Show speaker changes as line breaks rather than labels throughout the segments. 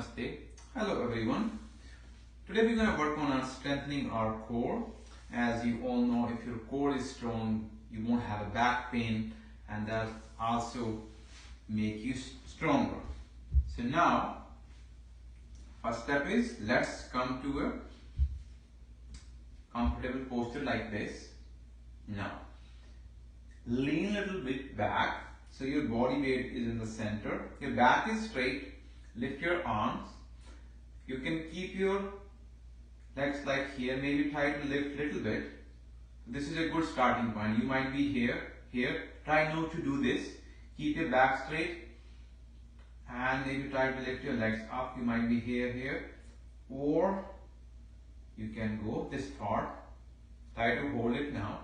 Namaste. Hello everyone. Today we're going to work on strengthening our core. As you all know, if your core is strong, you won't have a back pain, and that also make you stronger. So now, first step is let's come to a comfortable posture like this. Now, lean a little bit back so your body weight is in the center. Your back is straight. Lift your arms. You can keep your legs like here, maybe try to lift a little bit. This is a good starting point. You might be here. Try not to do this. Keep your back straight and maybe try to lift your legs up. You might be here, or you can go this far. Try to hold it now.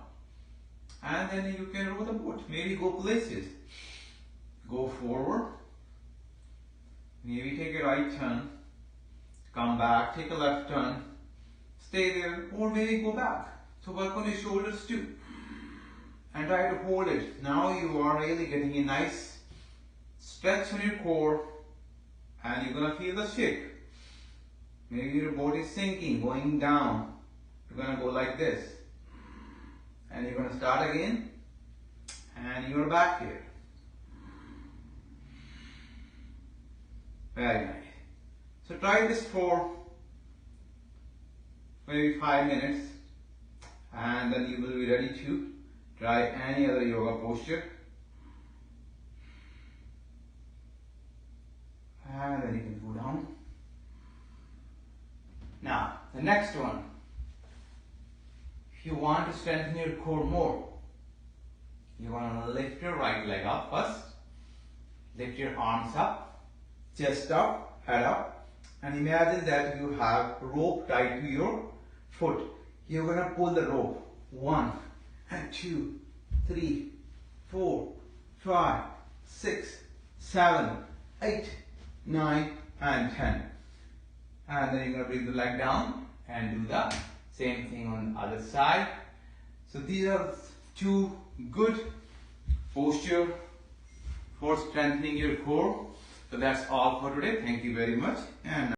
And then you can row the boat. Maybe go places. Go forward. Maybe take a right turn. Come back. Take a left turn. Stay there. Or maybe go back. So work on your shoulders too. And try to hold it. Now you are really getting a nice stretch on your core. And you're going to feel the shake. Maybe your body is sinking, going down. You're going to go like this. And you're going to start again, and you're back here. Very nice. So try this for maybe 5 minutes, and then you will be ready to try any other yoga posture. And then you can go down. Now, the next one. If you want to strengthen your core more, you want to lift your right leg up first. Lift your arms up, chest up, head up, and imagine that you have rope tied to your foot. You're going to pull the rope. 1 and 2, 3, 4, 5, 6, 7, 8, 9, and 10. And then you're going to bring the leg down and do the same thing on the other side. So these are 2 good posture for strengthening your core. So that's all for today. Thank you very much. And